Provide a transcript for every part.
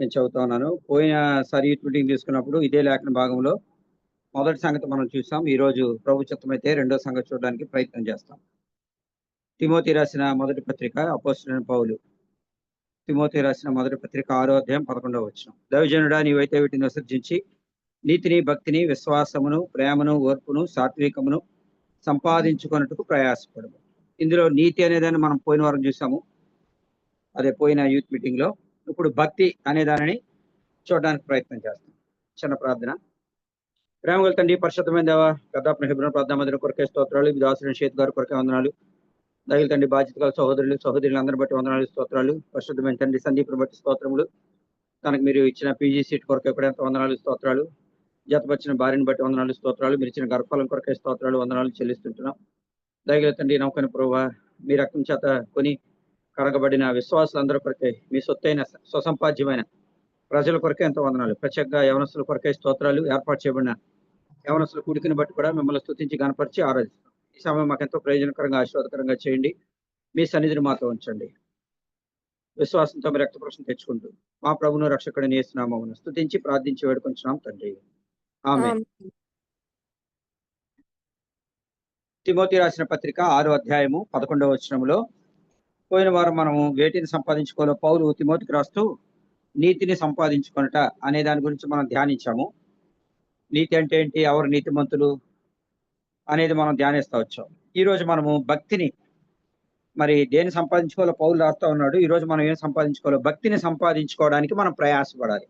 నేను చదువుతా ఉన్నాను. పోయినసారి యూత్ మీటింగ్ తీసుకున్నప్పుడు ఇదే లేఖన భాగంలో మొదటి సంగతి మనం చూసాం. ఈరోజు ప్రభు చిత్తమైతే రెండో సంగతి చూడడానికి ప్రయత్నం చేస్తాం. తిమోతి రాసిన మొదటి పత్రిక అపోస్తలుడైన పౌలు. తిమోతి రాసిన మొదటి పత్రిక 6వ అధ్యాయం 11వ వచనం. దైవజనుడా, నీవైతే వీటిని విసర్జించి నీతిని, భక్తిని, విశ్వాసమును, ప్రేమను, ఓర్పును, సాత్వికమును సంపాదించుకొనుటకు ప్రయాసపడము. ఇందులో నీతి అనేదాన్ని మనం పోయిన వారం చూసాము. అదే పోయిన యూత్ మీటింగ్ లో. ఇప్పుడు భక్తి అనే దానిని చూడడానికి ప్రయత్నం చేస్తాం. చిన్న ప్రార్థన. ప్రేమగల తండ్రి, పరిశుద్ధమైన దేవ, పెద్దాపన హిబ్రన ప్రార్థన మందిరం కొరకే స్తోత్రాలు. ఇది దాసుని షేత్ గారి కొరకే వందనాలు. దయగల తండ్రి, బాధ్యత గల సహోదరులు అందరి బట్టి వందనాలు, స్తోత్రాలు. పరిశుద్ధమైన తండ్రి, సందీపుని బట్టి స్తోత్రములు. తనకు మీరు ఇచ్చిన పీజీ సీట్ కొరకే కూడా ఎంత వందనాలు, స్తోత్రాలు. జతపరిచిన భార్యను బట్టి వందనాలు, స్తోత్రాలు. మీరు ఇచ్చిన గర్భఫలం కొరకే స్తోత్రాలు, వందనాలు చెల్లిస్తుంటున్నాం. దయగల తండ్రి, నమ్మకమైన ప్రభువా, మీ రక్తం చేత కొని కడగబడిన విశ్వాసులందరి కొరకే, మీ సొత్తైన స్వసంపాద్యమైన ప్రజల కొరకే ఎంతో వందనాలు. ప్రత్యేకంగా యవనస్తుల కొరకే స్తోత్రాలు. ఏర్పాటు చేయబడిన యవనస్తుల కూడికని బట్టి కూడా మిమ్మల్ని స్తుతించి గణపరిచి ఆరాధిస్తాం. ఈ సమయం మాకెంతో ప్రయోజనకరంగా, ఆశీర్వాదకరంగా చేయండి. మీ సన్నిధిని మాతో ఉంచండి. విశ్వాసంతో మీ రక్తప్రోక్షణ తెచ్చుకుంటూ మా ప్రభును రక్షకుడిని యేసునామమున స్తుతించి ప్రార్థించి వేడుకొంచున్నాం తండ్రి. ఆమేన్. తిమోతి రాసిన పత్రిక 6వ అధ్యాయము 11వ వచనములో పోయిన వారం మనము వేటిని సంపాదించుకోవాలో పౌలు తిమోతికి రాస్తూ నీతిని సంపాదించుకొనుట అనే దాని గురించి మనం ధ్యానించాము. నీతి అంటే ఏంటి, ఎవరు నీతిమంతులు అనేది మనం ధ్యానిస్తూ వచ్చాం. ఈ రోజు మనము భక్తిని, మరి దేని సంపాదించుకోవాలో పౌలు రాస్తా ఉన్నాడు. ఈ రోజు మనం ఏం సంపాదించుకోవాలో, భక్తిని సంపాదించుకోవడానికి మనం ప్రయాసపడాలి.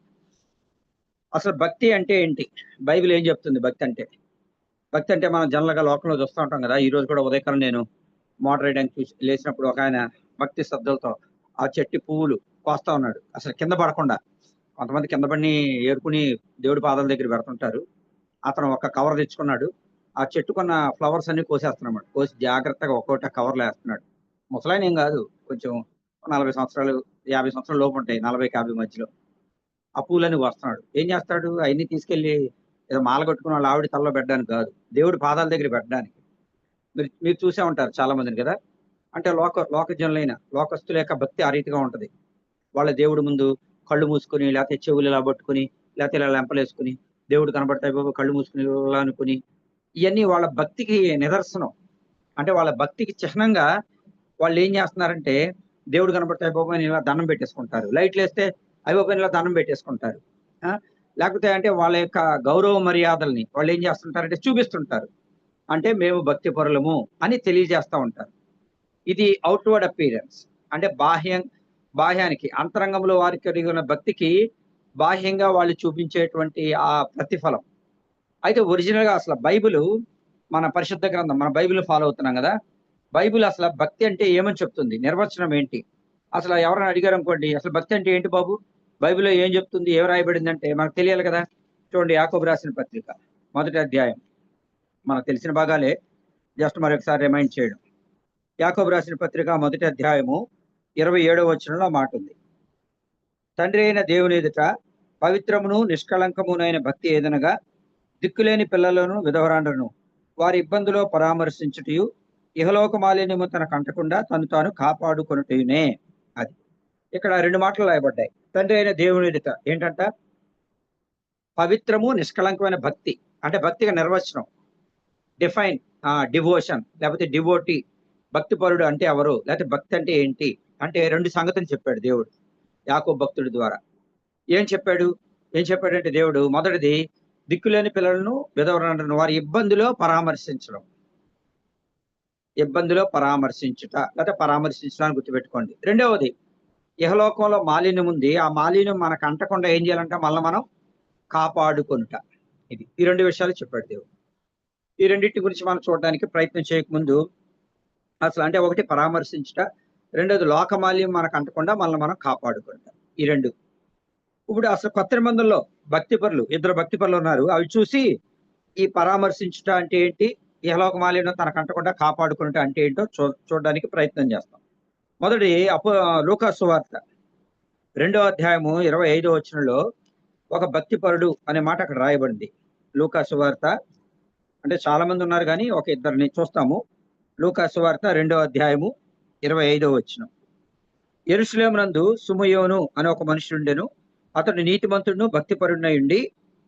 అసలు భక్తి అంటే ఏంటి, బైబిల్ ఏం చెప్తుంది భక్తి అంటే? భక్తి అంటే మనం జనరల్గా లోకంలో చూస్తూ ఉంటాం కదా. ఈ రోజు కూడా ఉదయకాలం నేను మోటార్ వేయడానికి చూసి లేచినప్పుడు ఒక ఆయన భక్తి శ్రద్ధలతో ఆ చెట్టు పువ్వులు కోస్తా ఉన్నాడు, అసలు కింద పడకుండా. కొంతమంది కింద పడిని ఏరుకుని దేవుడి పాదాల దగ్గర పెడుతుంటారు. అతను ఒక కవర్ తెచ్చుకున్నాడు. ఆ చెట్టుకున్న ఫ్లవర్స్ అన్ని కోసేస్తున్నాడు. కోసి జాగ్రత్తగా ఒక్కొక్క కవర్లో వేస్తున్నాడు. ముసలాయన ఏం కాదు, కొంచెం 40 సంవత్సరాలు 50 సంవత్సరాల లోపు ఉంటాయి, 40కి 50 మధ్యలో. ఆ పూలన్నీ వస్తున్నాడు. ఏం చేస్తాడు, అవన్నీ తీసుకెళ్లి ఏదో మాల కట్టుకున్న వాళ్ళ ఆవిడ తలలో పెట్టడానికి కాదు, దేవుడి పాదాల దగ్గర పెట్టడానికి. మీరు మీరు చూసే ఉంటారు చాలా మందిని కదా. అంటే లోకజనులైన లోకస్తుల యొక్క భక్తి ఆ రీతిగా ఉంటది. వాళ్ళ దేవుడి ముందు కళ్ళు మూసుకుని, లేకపోతే చెవులు ఇలా పట్టుకుని, లేకపోతే ఇలా లెంపలేసుకుని, దేవుడు కనబడతాయి బాబు కళ్ళు మూసుకుని ఇలా అనుకుని, ఇవన్నీ వాళ్ళ భక్తికి నిదర్శనం. అంటే వాళ్ళ భక్తికి చిహ్నంగా వాళ్ళు ఏం చేస్తున్నారంటే, దేవుడు కనబడతాయి బాబు అని ఇలా దండం పెట్టేసుకుంటారు. లైట్లు వేస్తే అవి బాబు ఇలా దండం పెట్టేసుకుంటారు. ఆ? లేకపోతే అంటే వాళ్ళ యొక్క గౌరవ మర్యాదల్ని వాళ్ళు ఏం చేస్తుంటారంటే చూపిస్తుంటారు. అంటే మేము భక్తి పరులము అని తెలియజేస్తా ఉంటారు. ఇది అవుట్వర్డ్ అపీరెన్స్. అంటే బాహ్యానికి, అంతరంగంలో వారికి కలిగి ఉన్న భక్తికి బాహ్యంగా వాళ్ళు చూపించేటువంటి ఆ ప్రతిఫలం. అయితే ఒరిజినల్ గా అసలు బైబిల్, మన పరిశుద్ధ గ్రంథం, మన బైబిల్ ఫాలో అవుతున్నాం కదా. బైబిల్ అసలు భక్తి అంటే ఏమని చెప్తుంది, నిర్వచనం ఏంటి? అసలు ఎవరైనా అడిగారు అనుకోండి, అసలు భక్తి అంటే ఏంటి బాబు, బైబిల్లో ఏం చెప్తుంది, ఏం రాయబడింది అంటే మనకు తెలియాలి కదా. చూడండి, యాకోబు రాసిన పత్రిక మొదటి అధ్యాయం. మనకు తెలిసిన భాగాలే, జస్ట్ మరొకసారి రిమైండ్ చేయడం. యాకోబు రాసిన పత్రిక మొదటి అధ్యాయము 27వ వచనంలో మాట ఉంది. తండ్రి అయిన దేవుని ఎదుట పవిత్రమును నిష్కళంకమునైన భక్తి ఏదనగా దిక్కులేని పిల్లలను విధవరాండ్రను వారి ఇబ్బందులో పరామర్శించుటయు ఇహలోక మాలిన్యము తనకు అంటకుండా తను తాను కాపాడుకొనుటయునే. అది ఇక్కడ 2 మాటలు రాయబడ్డాయి. తండ్రి అయిన దేవుని ఎదుట ఏంటంట, పవిత్రము నిష్కళంకమైన భక్తి. అంటే భక్తిగా నిర్వచనం, డిఫైన్, డివోషన్ లేకపోతే డివోటీ. భక్తిపరుడు అంటే ఎవరు, లేకపోతే భక్తి అంటే ఏంటి అంటే 2 సంగతులు చెప్పాడు దేవుడు యాకోబు భక్తుడి ద్వారా. ఏం చెప్పాడంటే దేవుడు, మొదటిది దిక్కులేని పిల్లలను విధవరాండ్రను వారి ఇబ్బందిలో పరామర్శించడం. ఇబ్బందిలో పరామర్శించుట లేకపోతే పరామర్శించడానికి గుర్తుపెట్టుకోండి. రెండవది, ఇహలోకంలో మాలిన్యం ఉంది, ఆ మాలిన్యం మనకు అంటకుండా ఏం చేయాలంటే మళ్ళీ మనం కాపాడుకొనుట. ఈ 2 విషయాలు చెప్పాడు దేవుడు. ఈ రెండింటి గురించి మనం చూడడానికి ప్రయత్నం చేయకముందు, అసలు అంటే ఒకటి పరామర్శించుట, రెండోది లోకమాల్యం మనకు అంటకుండా మనల్ని మనం కాపాడుకుంటాం. ఈ 2. ఇప్పుడు అసలు కొత్త నిబంధనలో భక్తిపరులు, 2 భక్తిపరులు ఉన్నారు. అవి చూసి ఈ పరామర్శించుట అంటే ఏంటి, ఇహలోక మాల్యం తనకు అంటకుండా కాపాడుకున్నట అంటే ఏంటో చూడడానికి ప్రయత్నం చేస్తాం. మొదటి లూకా సువార్త 2వ అధ్యాయము 25వ వచనంలో ఒక భక్తిపరుడు అనే మాట అక్కడ రాయబడింది. లూకా సువార్త అంటే చాలా మంది ఉన్నారు కానీ ఒక ఇద్దరిని చూస్తాము. లూకా సువార్త 2వ అధ్యాయము 25వ వచనం. యెరూషలేమునందు సుమయోను అనే ఒక మనుషుడు ఉండెను. అతడు నీతిమంతుడును భక్తిపరుడై ఉండి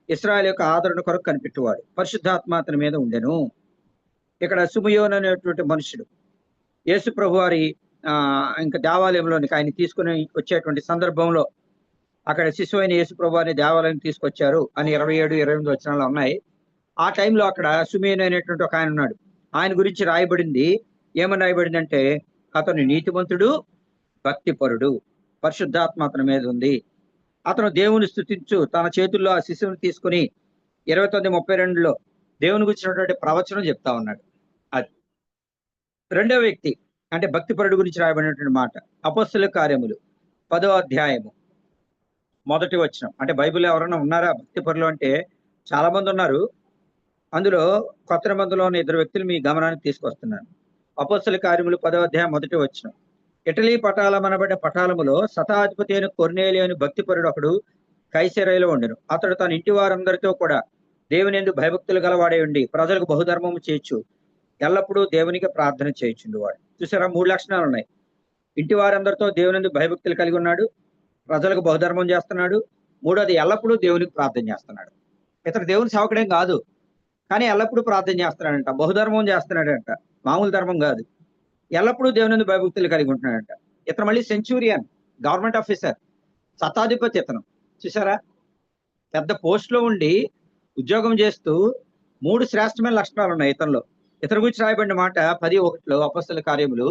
ఇశ్రాయేలు యొక్క ఆదరణ కొరకు కనిపెట్టువాడు. పరిశుద్ధాత్మ అతని మీద ఉండెను. ఇక్కడ సుమయోన్ అనేటువంటి మనుషుడు యేసు ప్రభు వారి ఇంకా దేవాలయంలోనికి ఆయన తీసుకుని వచ్చేటువంటి సందర్భంలో అక్కడ శిశువు అయిన యేసు ప్రభు వారిని దేవాలయం తీసుకొచ్చారు అని 27, 28 వచనాలు ఉన్నాయి. ఆ టైంలో అక్కడ సుమయోన్ అనేటువంటి ఒక ఆయన ఉన్నాడు. ఆయన గురించి రాయబడింది, ఏమని రాయబడింది అంటే, అతను నీతిమంతుడు భక్తిపరుడు, పరిశుద్ధాత్మ అతని మీద ఉంది. అతను దేవుని స్తుతించు తన చేతుల్లో ఆ శిశువుని తీసుకుని 29:32లో దేవుని గురించినటువంటి ప్రవచనం చెప్తా ఉన్నాడు. అది రెండవ వ్యక్తి అంటే భక్తిపరుడు గురించి రాయబడినటువంటి మాట. అపొస్తలుల కార్యములు 10వ అధ్యాయము 1వ వచనం. అంటే బైబిల్ ఎవరైనా ఉన్నారా భక్తిపరులు అంటే? చాలా మంది ఉన్నారు. అందులో కొత్త నిబంధనలో ఉన్న 2 వ్యక్తులు మీ గమనానికి తీసుకొస్తున్నాను. అపొస్తలుల కార్యములు 10వ అధ్యాయం 1వ వచనం. ఇటలీ పటాలం అనబడ్డ పటాలములో శతాధిపతి అయిన కొర్నేలి అని భక్తిపరుడు ఒకడు కైసరయలో ఉండెను. అతడు తన ఇంటి వారందరితో కూడా దేవుని యందు భయభక్తులు గలవాడే ఉండి ప్రజలకు బహుధర్మము చేయొచ్చు, ఎల్లప్పుడూ దేవునికి ప్రార్థన చేయుచుండువాడు. చూసారా, 3 లక్షణాలు ఉన్నాయి. ఇంటి వారందరితో దేవుని యందు భయభక్తులు కలిగి ఉన్నాడు, ప్రజలకు బహుధర్మం చేస్తున్నాడు, మూడోది ఎల్లప్పుడూ దేవునికి ప్రార్థన చేస్తున్నాడు. ఇతడు దేవుని సేవకుడేం కాదు, కానీ ఎల్లప్పుడూ ప్రార్థన చేస్తున్నాడంట, బహుధర్మం చేస్తున్నాడంట, మామూలు ధర్మం కాదు. ఎల్లప్పుడూ దేవుని యందు భయభక్తులు కలిగి ఉంటున్నాడంట. ఇతను మళ్ళీ సెంచూరియన్, గవర్నమెంట్ ఆఫీసర్, శతాధిపతి ఇతను. చూసారా, పెద్ద పోస్ట్ లో ఉండి ఉద్యోగం చేస్తూ 3 శ్రేష్టమైన లక్షణాలు ఉన్నాయి ఇతనిలో. ఇతని గురించి రాయబడిన మాట 10:1లో అపొస్తలుల కార్యములు,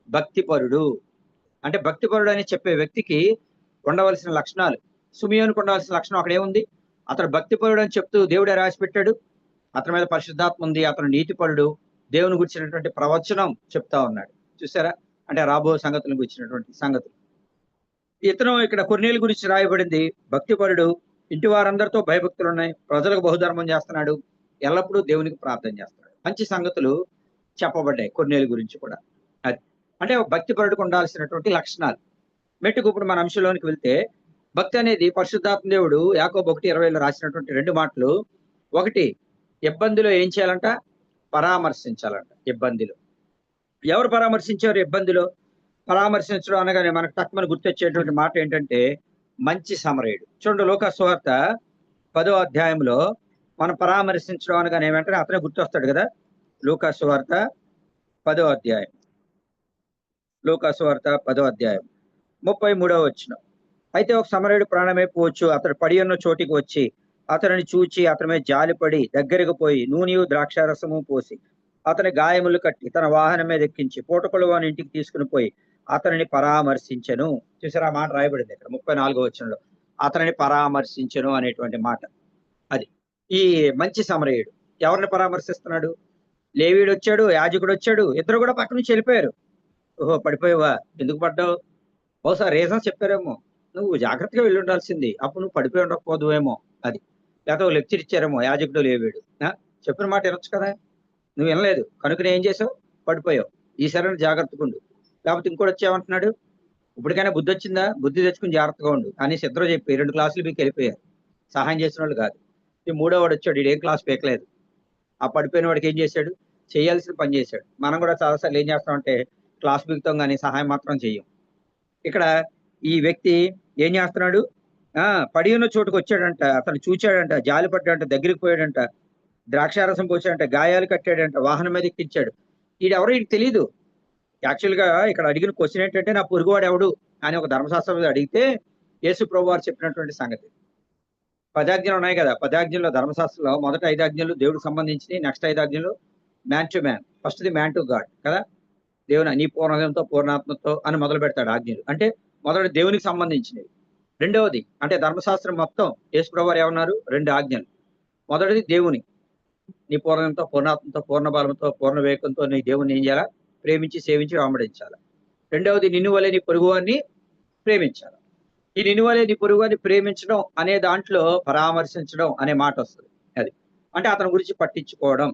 భక్తిపరుడు. అంటే భక్తిపరుడు అని చెప్పే వ్యక్తికి ఉండవలసిన లక్షణాలు, సుమియోనుకు ఉండవలసిన లక్షణం అక్కడ ఏముంది? అతడు భక్తిపరుడు అని చెప్తూ దేవుడే రాసి పెట్టాడు. అతని మీద పరిశుద్ధాత్మ ఉంది, అతను నీతిపరుడు, దేవుని గురించినటువంటి ప్రవచనం చెప్తా ఉన్నాడు. చూసారా, అంటే రాబో సంగతులను గురించినటువంటి సంగతులు. ఇతను ఇక్కడ కొర్నేలి గురించి రాయబడింది, భక్తిపరుడు, ఇంటి వారందరితో భయభక్తులు ఉన్నాయి, ప్రజలకు బహుధర్మం చేస్తున్నాడు, ఎల్లప్పుడూ దేవునికి ప్రార్థన చేస్తున్నాడు. మంచి సంగతులు చెప్పబడ్డాయి కొర్నేలి గురించి కూడా. అది అంటే భక్తిపరుడికి ఉండాల్సినటువంటి లక్షణాలు. మెట్టుకు ఇప్పుడు మన అంశంలోనికి వెళ్తే, భక్తి అనేది పరిశుద్ధాత్మ దేవుడు యాకోబు 1:20లో రాసినటువంటి 2 మాటలు. ఒకటి, ఇబ్బందిలో ఏం చేయాలంట? పరామర్శించాలంట. ఇబ్బందిలో ఎవరు పరామర్శించారు? ఇబ్బందిలో పరామర్శించడం అనగానే మనకు తక్కువ గుర్తొచ్చేటువంటి మాట ఏంటంటే, మంచి సమరయుడు. చూడండి, లూకా సువార్త 10వ అధ్యాయంలో మనం పరామర్శించడం అనగానే వెంటనే అతనే గుర్తొస్తాడు కదా. లూకా సువార్త 10వ అధ్యాయం, లూకా సువార్త 10వ అధ్యాయం 33వ వచనం. అయితే ఒక సమరయుడు ప్రాణమే పోవచ్చు, అతడు పడి ఉన్న చోటికి వచ్చి అతనిని చూచి అతని మీద జాలిపడి దగ్గరకు పోయి నూనెయు ద్రాక్షారసము పోసి అతని గాయములు కట్టి తన వాహనం మీద ఎక్కించి పూటకొలు వాని ఇంటికి తీసుకుని పోయి అతనిని పరామర్శించెను. చూసారా, మాట రాయబడింది ఇక్కడ 34వ వచనంలో, అతనిని పరామర్శించెను అనేటువంటి మాట. అది ఈ మంచి సమరయుడు ఎవరిని పరామర్శిస్తున్నాడు? లేవీయుడు వచ్చాడు, యాజకుడు వచ్చాడు, ఇద్దరు కూడా పక్క నుంచి వెళ్ళిపోయారు. ఓహో, పడిపోయావా? ఎందుకు పడ్డావు? బహుశా రీజన్ చెప్పారేమో, నువ్వు జాగ్రత్తగా వెళ్ళి ఉండాల్సింది, అప్పుడు నువ్వు పడిపోయి ఉండకపోదువేమో. అది లేకపోతే లెక్చర్ ఇచ్చారేమో యాజకుడు లేవీయుడు. చెప్పిన మాట వినొచ్చు కదా, నువ్వు వినలేదు కనుక ఏం చేసావు? పడిపోయావు. ఈసారి జాగ్రత్తగా ఉండు. లేకపోతే ఇంకోటి వచ్చామంటున్నాడు, ఇప్పటికైనా బుద్ధి వచ్చిందా? బుద్ధి తెచ్చుకుని జాగ్రత్తగా ఉండు అని ఇద్దరు చెప్పి 2 క్లాసులు మీకు వెళ్ళిపోయారు. సహాయం చేసిన వాళ్ళు కాదు. ఈ 3వ వాడు వచ్చాడు, ఇదేం క్లాస్ పీకలేదు. ఆ పడిపోయిన వాడికి ఏం చేశాడు? చేయాల్సిన పని చేశాడు. మనం కూడా చాలాసార్లు ఏం చేస్తామంటే క్లాస్ పీకుతాం కానీ సహాయం మాత్రం చెయ్యం. ఇక్కడ ఈ వ్యక్తి ఏం చేస్తున్నాడు? పడి ఉన్న చోటుకు వచ్చాడంట, అతను చూచాడంట, జాలి పడ్డాడంట, దగ్గరికి పోయాడంట, ద్రాక్షారసం పోసాడంట, గాయాలు కట్టాడంట, వాహనం మీద ఎక్కించాడు. ఈడెవరో ఈయనకి తెలీదు. యాక్చువల్గా ఇక్కడ అడిగిన క్వశ్చన్ ఏంటంటే, నా పొరుగువాడు ఎవడు అని ఒక ధర్మశాస్త్రం అడిగితే యేసు ప్రభు వారు చెప్పినటువంటి సంగతి. 10 ఆజ్ఞలు ఉన్నాయి కదా. 10 ఆజ్ఞల్లో ధర్మశాస్త్రంలో మొదటి 5 ఆజ్ఞలు దేవుడికి సంబంధించి, నెక్స్ట్ 5 ఆజ్ఞలు మ్యాన్ టు మ్యాన్, ఫస్ట్ది మ్యాన్ టు గాడ్ కదా. దేవుని నీ పూర్ణంతో పూర్ణాత్మతో అని మొదలు పెడతాడు ఆజ్ఞలు. అంటే మొదటి దేవునికి సంబంధించినవి. రెండవది అంటే ధర్మశాస్త్రం మొత్తం యేసు ప్రభు వారు ఏమన్నారు? 2 ఆజ్ఞలు. మొదటిది దేవుని, నీ పూర్ణంతో పూర్ణాత్మతో పూర్ణ బలంతో పూర్ణ వివేకంతో నీ దేవుని ఏం చేయాలా? ప్రేమించి సేవించి వెంబడించాలి. రెండవది నిన్ను వలె నీ పొరుగువారిని ప్రేమించాలి. ఈ నిన్ను వలె నీ పొరుగువారిని ప్రేమించడం అనే దాంట్లో పరామర్శించడం అనే మాట వస్తుంది. అది అంటే అతని గురించి పట్టించుకోవడం,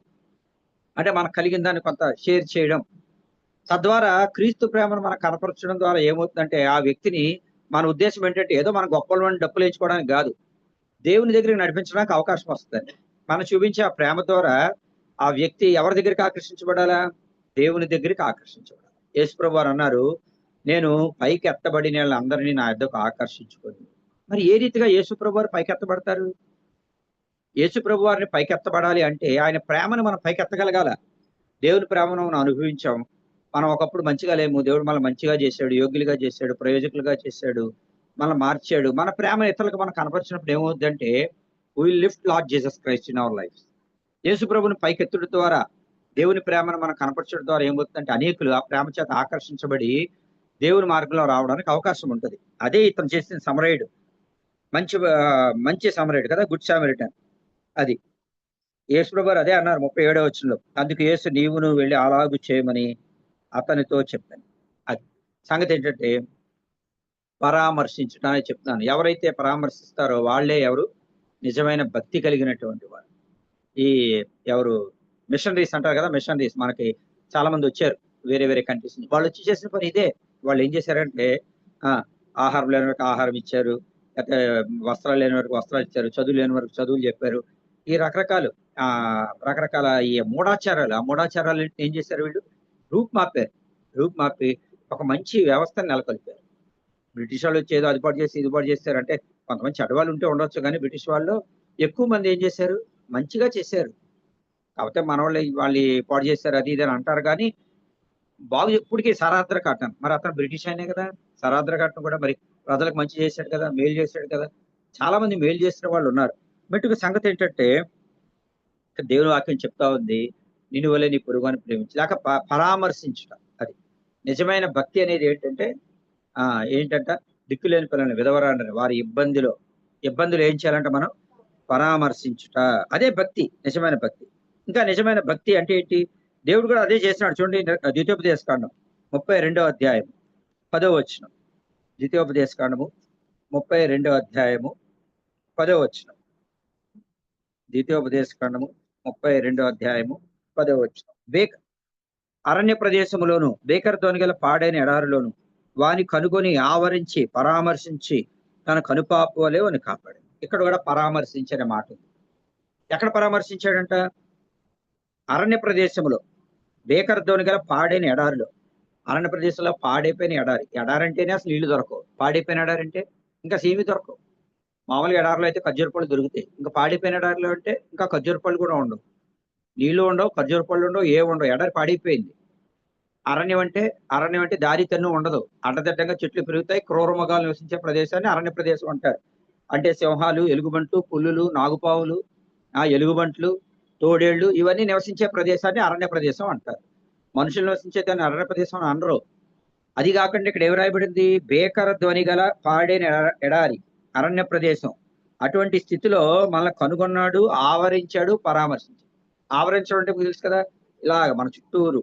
అంటే మనకు కలిగిన దాన్ని కొంత షేర్ చేయడం, తద్వారా క్రీస్తు ప్రేమను మనకు కనపరచడం ద్వారా ఏమవుతుందంటే, ఆ వ్యక్తిని మన ఉద్దేశం ఏంటంటే ఏదో మన గొప్పలు డప్పులు వేయించుకోవడానికి కాదు, దేవుని దగ్గరికి నడిపించడానికి అవకాశం వస్తుంది. మనం చూపించే ఆ ప్రేమ ద్వారా ఆ వ్యక్తి ఎవరి దగ్గరికి ఆకర్షించబడాలా? దేవుని దగ్గరికి ఆకర్షించబడాలి. యేసు ప్రభు వారు అన్నారు, నేను పైకి ఎత్తబడిన వాళ్ళందరినీ నా యొద్దకు ఆకర్షించుకొని. మరి ఏ రీతిగా యేసు ప్రభు వారు పైకెత్తబడతారు? యేసు ప్రభు వారిని పైకెత్తబడాలి అంటే ఆయన ప్రేమను మనం పైకెత్తగలగాల. దేవుని ప్రేమను మనం అనుభవించాం. మనం ఒకప్పుడు మంచిగా లేము. దేవుడు మనల్ని మంచిగా చేశాడు, యోగ్యులుగా చేశాడు, ప్రయోజకులుగా చేశాడు, మనల్ని మార్చాడు. మన ప్రేమను ఇతరులకు మనం కనపరిచినప్పుడు ఏమవుద్దంటే we will lift Lord Jesus Christ in our life. యేసు ప్రభుని పైకెత్తుడు ద్వారా దేవుని ప్రేమను మనం కనపరచడం ద్వారా ఏమవుతుందంటే అనేకులు ఆ ప్రేమ చేత ఆకర్షించబడి దేవుని మార్గంలో రావడానికి అవకాశం ఉంటది. అదే ఇతను చేసిన సమరయుడు. మంచి సమరయుడు కదా, గుడ్ సామరిటన్. అది యేసు ప్రభువారు అదే అన్నారు 37వ వచనంలో. అందుకు యేసు నువ్వు వెళ్ళి అలాగు చేయమని అతనితో చెప్పాను. అది సంగతి ఏంటంటే పరామర్శించడానికి చెప్తున్నాను. ఎవరైతే పరామర్శిస్తారో వాళ్ళే ఎవరు నిజమైన భక్తి కలిగినటువంటి వారు. ఈ ఎవరు మిషనరీస్ అంటారు కదా, మిషనరీస్ మనకి చాలా మంది వచ్చారు వేరే వేరే కంట్రీస్ నుంచి. వాళ్ళు వచ్చి చేసిన పని ఇదే. వాళ్ళు ఏం చేశారంటే ఆహారం లేని వారికి ఆహారం ఇచ్చారు, లేకపోతే వస్త్రాలు లేని వారికి వస్త్రాలు ఇచ్చారు, చదువు లేని వారికి చదువులు చెప్పారు. ఈ రకరకాల ఈ మూఢాచారాలు, ఆ మూఢాచారాలు ఏం చేశారు వీళ్ళు రూపుమాపి ఒక మంచి వ్యవస్థను నెలకొల్పారు. బ్రిటిష్ వాళ్ళు వచ్చి ఏదో అది పాటు చేసి ఇది పాటు చేస్తారు అంటే కొంతమంది చెడ్డవాళ్ళు ఉంటే ఉండొచ్చు, కానీ బ్రిటిష్ వాళ్ళు ఎక్కువ మంది ఏం చేశారు మంచిగా చేశారు. కాకపోతే మన వాళ్ళు పాడు చేశారు అది ఇది అని అంటారు, కానీ ఇప్పటికీ సరాద్ర కాటన్ మరి అతను బ్రిటిష్ అయినే కదా. సరాద్ర కాటన్ కూడా మరి ప్రజలకు మంచి చేశాడు కదా, మేలు చేశాడు కదా. చాలా మంది మేలు చేసిన వాళ్ళు ఉన్నారు. మెట్టుకు సంగతి ఏంటంటే దేవుని వాక్యం చెప్తా ఉంది, నిన్ను వల్లే నీ పొరుగువాని ప్రేమించి లేక పరామర్శించుట. అది నిజమైన భక్తి అనేది ఏంటంటే ఏంటంట దిక్కులేని పిల్లల్ని విధవరాండ్రని వారి ఇబ్బందులు ఏం చేయాలంటే మనం పరామర్శించుట. అదే భక్తి, నిజమైన భక్తి. ఇంకా నిజమైన భక్తి అంటే ఏంటి? దేవుడు కూడా అదే చేసినాడు చూడండి. ద్వితీయోపదేశకాండం 32వ అధ్యాయం 10వ వచనం. ద్వితీయోపదేశకాండము 32వ అధ్యాయము 10వ వచనం. ద్వితీయోపదేశకాండము 32వ అధ్యాయము 10వ వచనం. అరణ్య ప్రదేశములోను బేకర్ ధ్వనిగల పాడైన ఎడారిలోను వాని కనుగొని ఆవరించి పరామర్శించి తన కనుపాపు వలె వాని కాపాడు. ఇక్కడ కూడా పరామర్శించనే మాట ఉంది. ఎక్కడ పరామర్శించాడంట? అరణ్య ప్రదేశంలో బేకర్ ధ్వని గల పాడైన ఎడారిలో. అరణ్య ప్రదేశంలో పాడైపోయిన ఎడారి అంటేనే అసలు నీళ్లు దొరకవు. పాడైపోయిన ఎడారి అంటే ఇంకా ఏమీ దొరకవు. మామూలుగా ఎడారిలో అయితే ఖర్జూర పళ్ళు దొరుకుతాయి. ఇంకా పాడైపోయిన ఎడారిలో అంటే ఇంకా ఖర్జూర పళ్ళు కూడా ఉండవు, నీళ్లు ఉండవు, ఖర్జూర పళ్ళు ఉండవు, ఉండవు. ఎడారి పాడైపోయింది. అరణ్యం అంటే దారి తన్ను ఉండదు. అడ్డదిడ్డంగా చెట్లు పెరుగుతాయి. క్రూర మృగాలు నివసించే ప్రదేశాన్ని అరణ్య ప్రదేశం అంటారు. అంటే సింహాలు, ఎలుగుబంట్లు, పుల్లులు, నాగుపావులు, ఎలుగుబంట్లు, తోడేళ్లు ఇవన్నీ నివసించే ప్రదేశాన్ని అరణ్య ప్రదేశం అంటారు. మనుషులు నివసించే దాన్ని అరణ్య ప్రదేశం అని అనరు. అది కాకుండా ఇక్కడ ఏమి రాయబడింది? బేకర ధ్వని గల పాడైన ఎడారి, అరణ్య ప్రదేశం. అటువంటి స్థితిలో మనల్ని కనుగొన్నాడు, ఆవరించాడు, పరామర్శించాడు. ఆవరించడం అంటే మీకు తెలుసు కదా, ఇలాగ మన చుట్టూరు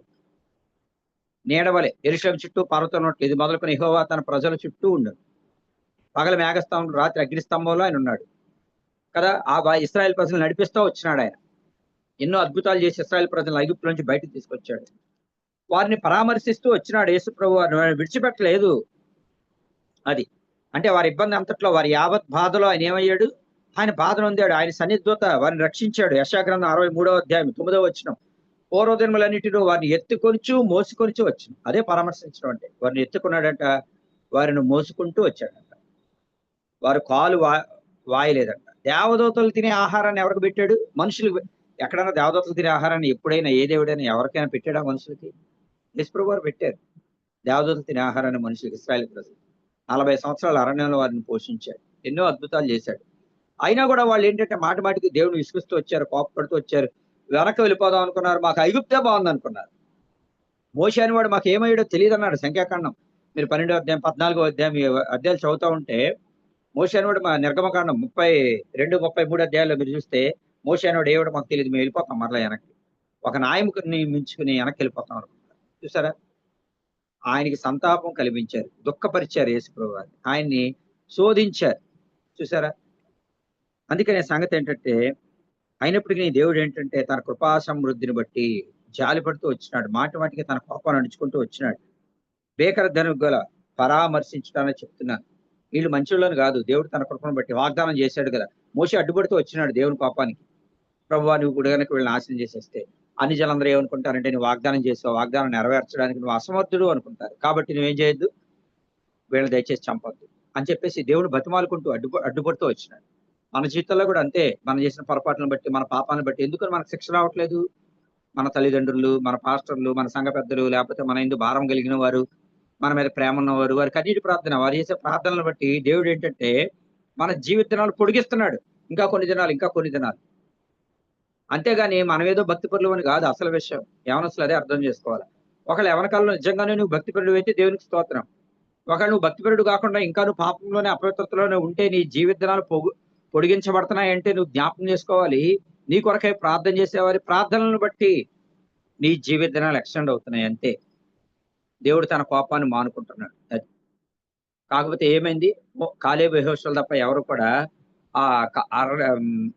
నీడవలే యెరూషలేము చుట్టూ పర్వతం ఉన్నట్లు ఇది మొదలుకొని యెహోవా తన ప్రజల చుట్టూ ఉండడు. పగల మేఘస్తంభం, రాత్రి అగ్నిస్తంభంలో ఆయన ఉన్నాడు కదా. ఇశ్రాయేల్ ప్రజలు నడిపిస్తూ వచ్చినాడు ఆయన. ఎన్నో అద్భుతాలు చేసి ఇశ్రాయేల్ ప్రజలను ఐగుప్తు నుంచి బయటకు తీసుకొచ్చాడు. వారిని పరామర్శిస్తూ వచ్చినాడు యేసు ప్రభు. వారిని విడిచిపెట్టలేదు. అది అంటే వారి ఇబ్బంది అంతట్లో, వారి యావత్ బాధలో ఆయన ఏమయ్యాడు? ఆయన బాధను పొందాడు. ఆయన సన్నిధోత వారిని రక్షించాడు. యెషయా గ్రంథం 63వ అధ్యాయం 9వ వచనం. పూర్వదినములన్నిటిలో వారిని ఎత్తుకొనిచు మోసుకొనిచు వచ్చును. అదే పరామర్శించడం అంటే. వారిని ఎత్తుకున్నాడంట, వారిని మోసుకుంటూ వచ్చాడంట. వారు కాలు వాయలేదంట. దేవదూతలు తినే ఆహారాన్ని ఎవరికి పెట్టాడు? మనుషులు. ఎక్కడైనా దేవదూతలు తినే ఆహారాన్ని ఎప్పుడైనా ఏ దేవుడైనా ఎవరికైనా పెట్టాడా మనుషులకి? యేసు వారు పెట్టారు దేవదూతలు తినే ఆహారాన్ని మనుషులకి. ఇశ్రాయేల్ ప్రజలు 40 సంవత్సరాల అరణ్యంలో వారిని పోషించాడు. ఎన్నో అద్భుతాలు చేశాడు. అయినా కూడా వాళ్ళు ఏంటంటే మాటికి దేవుని విసుగుస్తూ వచ్చారు, కోపపడుతూ వచ్చారు. వెనక్కి వెళ్ళిపోదాం అనుకున్నారు. మాకు ఐగుప్తే బాగుంది అనుకున్నారు. మోషే అనేవాడు మాకు ఏమయ్యాడో తెలియదు అన్నాడు. సంఖ్యాకాండం మీరు 12వ అధ్యాయం 14వ అధ్యాయం అధ్యాయాలు చదువుతూ ఉంటే మోషే అనేవాడు మా నిర్గమకాండం 32, 33 అధ్యాయాల్లో మీరు చూస్తే మోషే అనేవాడు ఏవాడు మాకు తెలియదు, మేము వెళ్ళిపోతాం మరలా వెనక్కి. ఒక నాయకుడిని మించుకుని వెనక్కి వెళ్ళిపోతాం అనుకుంటారు. చూసారా? ఆయనకి సంతాపం కలిగించారు, దుఃఖపరిచారు యేసు ప్రభువు వారిని, ఆయన్ని శోధించారు. చూసారా? అందుకనే సంగతి ఏంటంటే అయినప్పటికీ దేవుడు ఏంటంటే తన కృపా సమృద్ధిని బట్టి జాలిపడుతూ వచ్చినాడు. మాటికి తన కోపాన్ని అణుచుకుంటూ వచ్చినాడు. బేకర ధను గల పరామర్శించడాన్ని చెప్తున్నాను. వీళ్ళు మంచోళ్ళని కాదు, దేవుడు తన కృపను బట్టి వాగ్దానం చేశాడు కదా. మోషే అడ్డుపడుతూ వచ్చినాడు దేవుని కోపానికి. ప్రభువా నువ్వు కూడా కనుక వీళ్ళని నాశనం చేసేస్తే అన్ని జనందరూ ఏమనుకుంటారంటే నువ్వు వాగ్దానం చేసావు, వాగ్దానం నెరవేర్చడానికి నువ్వు అసమర్థుడు అనుకుంటారు. కాబట్టి నువ్వేం చేయొద్దు, వీళ్ళు దయచేసి చంపొద్దు అని చెప్పేసి దేవుడు బతిమాలుకుంటూ అడ్డుపడుతూ వచ్చినాడు. మన జీవితంలో కూడా అంతే. మనం చేసిన పొరపాట్లను బట్టి, మన పాపాలను బట్టి ఎందుకని మనకు శిక్ష రావట్లేదు? మన తల్లిదండ్రులు, మన పాస్టర్లు, మన సంఘ పెద్దలు, లేకపోతే మన యందు భారం కలిగిన వారు, మన మీద ప్రేమ ఉన్నవారు, వారి కన్నీటి ప్రార్థన, వారు చేసే ప్రార్థనలను బట్టి దేవుడు ఏంటంటే మన జీవిత దినాలు పొడిగిస్తున్నాడు. ఇంకా కొన్ని దినాలు, ఇంకా కొన్ని దినాలు. అంతేగాని మనమేదో భక్తిపరులు అని కాదు అసలు విషయం. యవనస్తులు అదే అర్థం చేసుకోవాలి. ఒకవేళ యవన కాలంలో నిజంగానే నువ్వు భక్తిపరుడు అయితే దేవునికి స్తోత్రం. ఒకవేళ నువ్వు భక్తిపరుడు కాకుండా ఇంకా నువ్వు పాపంలోనే, అపవిత్రతలోనే ఉంటే నీ జీవిత దినాలు పొడిగించబడుతున్నాయంటే నువ్వు జ్ఞాపకం చేసుకోవాలి. నీ కొరకై ప్రార్థన చేసేవారి ప్రార్థనలను బట్టి నీ జీవిత దినాలు ఎక్స్టెండ్ అవుతున్నాయి అంతే. దేవుడు తన కోపాన్ని మానుకుంటున్నాడు. అది. కాకపోతే ఏమైంది? కాలేబు, యెహోషువలు తప్ప ఎవరు కూడా ఆ